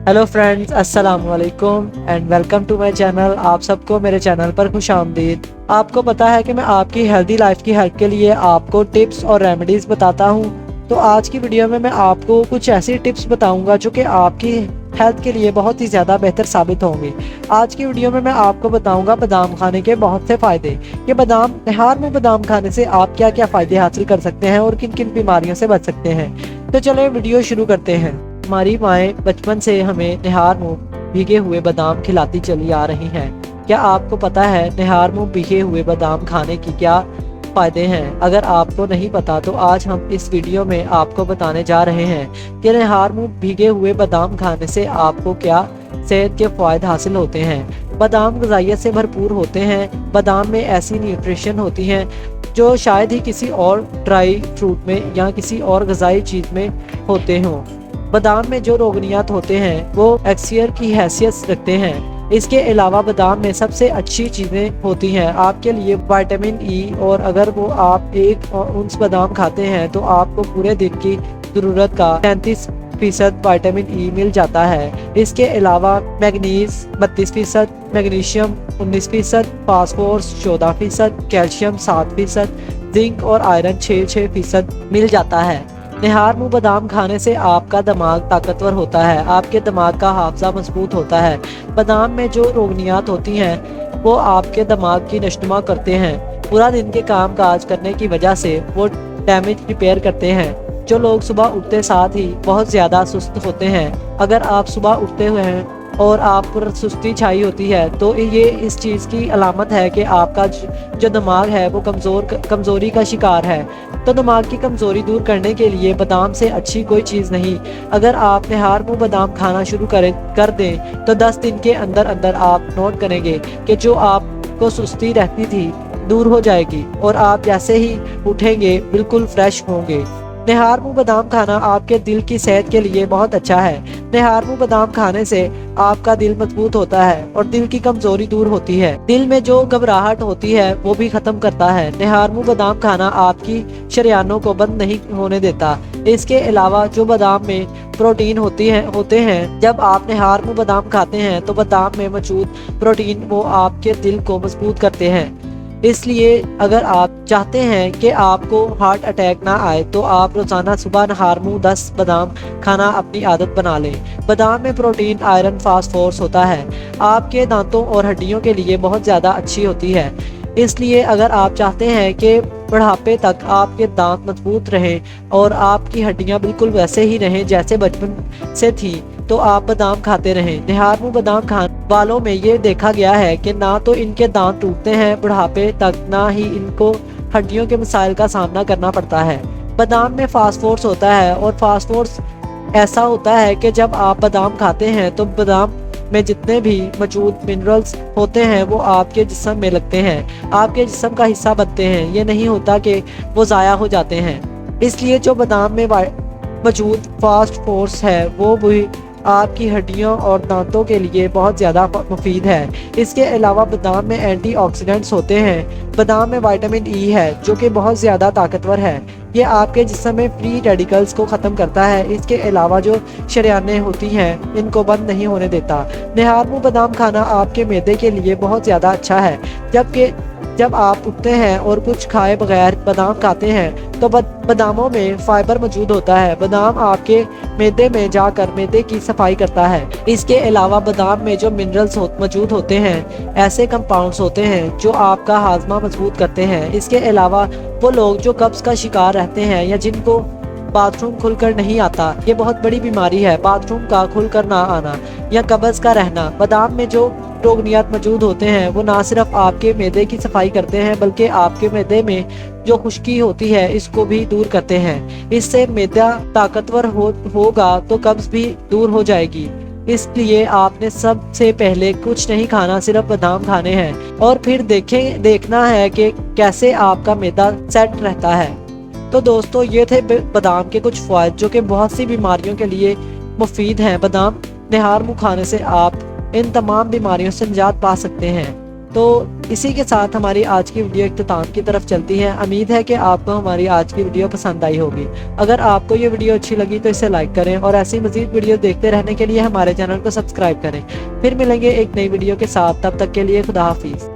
Hello friends, अस्सलाम वालेकुम and welcome to my channel. आप सबको मेरे चैनल पर खुश आमदीद। आपको पता है कि मैं आपकी हेल्दी लाइफ की हेल्प के लिए आपको टिप्स और रेमेडीज़ बताता हूँ। तो आज की वीडियो में मैं आपको कुछ ऐसी टिप्स बताऊंगा जो कि आपकी हेल्थ के लिए बहुत ही ज़्यादा बेहतर साबित होंगी। आज की वीडियो में मैं आपको बताऊंगा बादाम खाने के बहुत से फ़ायदे। ये बादाम निहार में बादाम खाने से आप क्या क्या फ़ायदे हासिल कर सकते हैं और किन किन बीमारियों से बच सकते हैं। तो चलो वीडियो शुरू करते हैं। हमारी माएँ बचपन से हमें निहार मुँह भीगे हुए बादाम खिलाती चली आ रही हैं। क्या आपको पता है निहार मुँह भीगे हुए बादाम खाने की क्या फ़ायदे हैं? अगर आपको नहीं पता तो आज हम इस वीडियो में आपको बताने जा रहे हैं कि निहार मुँह भीगे हुए बादाम खाने से आपको क्या सेहत के फ़ायदे हासिल होते हैं। बादाम ग़िज़ाइयत से भरपूर होते हैं। बादाम में ऐसी न्यूट्रिशन होती हैं जो शायद ही किसी और ड्राई फ्रूट में या किसी और ग़िज़ाई चीज़ में होते हों। बादाम में जो रोगनियात होते हैं वो एक्सियर की हैसियत रखते हैं। इसके अलावा बादाम में सबसे अच्छी चीज़ें होती हैं आपके लिए विटामिन ई, और अगर वो आप 1 औंस बादाम खाते हैं तो आपको पूरे दिन की ज़रूरत का 33% विटामिन ई मिल जाता है। इसके अलावा manganese 32%, magnesium 19%, phosphorus 14%, calcium 7%, zinc और आयरन 6% मिल जाता है। निहार मुँह बादाम खाने से आपका दिमाग ताकतवर होता है, आपके दिमाग का हाफजा मजबूत होता है। बादाम में जो रोगनियात होती हैं वो आपके दिमाग की नशनुमा करते हैं। पूरा दिन के काम काज करने की वजह से वो डैमेज रिपेयर करते हैं। जो लोग सुबह उठते साथ ही बहुत ज़्यादा सुस्त होते हैं, अगर आप सुबह उठते हुए हैं और आप पर सुस्ती छाई होती है तो ये इस चीज़ की अलामत है कि आपका जो दिमाग है वो कमज़ोरी का शिकार है। तो दिमाग की कमज़ोरी दूर करने के लिए बादाम से अच्छी कोई चीज़ नहीं। अगर आप निहार मुँह बादाम खाना शुरू कर दें तो 10 दिन के अंदर अंदर आप नोट करेंगे कि जो आपको सुस्ती रहती थी दूर हो जाएगी और आप जैसे ही उठेंगे बिल्कुल फ्रेश होंगे। निहार मुँह बादाम खाना आपके दिल की सेहत के लिए बहुत अच्छा है। निहार मुँह बादाम खाने से आपका दिल मजबूत होता है और दिल की कमजोरी दूर होती है। दिल में जो घबराहट होती है वो भी खत्म करता है। निहार मुँह बादाम खाना आपकी शरियानों को बंद नहीं होने देता। इसके अलावा जो बादाम में प्रोटीन होते हैं, जब आप निहार मुँह बादाम खाते हैं तो बादाम में मौजूद प्रोटीन वो आपके दिल को मजबूत करते हैं। इसलिए अगर आप चाहते हैं कि आपको हार्ट अटैक ना आए तो आप रोज़ाना सुबह निहार मुँह 10 बादाम खाना अपनी आदत बना लें। बादाम में प्रोटीन, आयरन, फास्फोरस होता है, आपके दांतों और हड्डियों के लिए बहुत ज़्यादा अच्छी होती है। इसलिए अगर आप चाहते हैं कि बुढ़ापे तक आपके दांत मजबूत रहें और आपकी हड्डियां बिल्कुल वैसे ही रहें जैसे बचपन से थी, तो आप बादाम खाते रहें। निहार मुँह बादाम खाने वालों में ये देखा गया है कि ना तो इनके दांत टूटते हैं बुढ़ापे तक, ना ही इनको हड्डियों के मसाइल का सामना करना पड़ता है। बादाम में फास्फोरस होता है और फास्फोरस ऐसा होता है कि जब आप बादाम खाते हैं तो बादाम में जितने भी मौजूद मिनरल्स होते हैं वो आपके जिस्म में लगते हैं, आपके जिस्म का हिस्सा बनते हैं। ये नहीं होता कि वो ज़ाया हो जाते हैं। इसलिए जो बादाम में मौजूद फास्फोरस है वो भी आपकी हड्डियों और दांतों के लिए बहुत ज़्यादा मुफीद है। इसके अलावा बादाम में एंटीऑक्सीडेंट्स होते हैं। बादाम में विटामिन ई है जो कि बहुत ज़्यादा ताकतवर है। ये आपके जिस्म में फ्री रेडिकल्स को ख़त्म करता है। इसके अलावा जो शरियानें होती हैं इनको बंद नहीं होने देता। निहार मुँह बादाम खाना आपके मैदे के लिए बहुत ज़्यादा अच्छा है। जब आप उठते हैं और कुछ खाए बगैर बादाम खाते हैं तो बादामों में फाइबर मौजूद होता है। बादाम आपके मैदे में जाकर मैदे की सफाई करता है। इसके अलावा बादाम में जो मिनरल्स मौजूद होते हैं, ऐसे कंपाउंड्स होते हैं जो आपका हाजमा मजबूत करते हैं। इसके अलावा वो लोग जो कब्ज़ का शिकार रहते हैं या जिनको बाथरूम खुलकर नहीं आता, ये बहुत बड़ी बीमारी है, बाथरूम का खुलकर ना आना या कब्ज़ का रहना। बादाम में जो रोगनियात मौजूद होते हैं वो ना सिर्फ आपके मैदे की सफाई करते हैं बल्कि आपके मैदे में जो खुश्की होती है इसको भी दूर करते हैं। इससे मैदा ताकतवर होगा तो कब्ज़ भी दूर हो जाएगी। इसलिए आपने सबसे पहले कुछ नहीं खाना, सिर्फ बादाम खाने हैं और फिर देखना है कि कैसे आपका मैदा सेट रहता है। तो दोस्तों, ये थे बादाम के कुछ फ़ायदे जो कि बहुत सी बीमारियों के लिए मुफीद हैं। बादाम निहार मुँह खाने से आप इन तमाम बीमारियों से निजात पा सकते हैं। تو اسی کے ساتھ ہماری آج کی ویڈیو اختتام کی طرف چلتی ہے۔ امید ہے کہ آپ کو ہماری آج کی ویڈیو پسند آئی ہوگی۔ اگر آپ کو یہ ویڈیو اچھی لگی تو اسے لائک کریں اور ایسی مزید ویڈیو دیکھتے رہنے کے لیے ہمارے چینل کو سبسکرائب کریں۔ پھر ملیں گے ایک نئی ویڈیو کے ساتھ، تب تک کے لیے خدا حافظ۔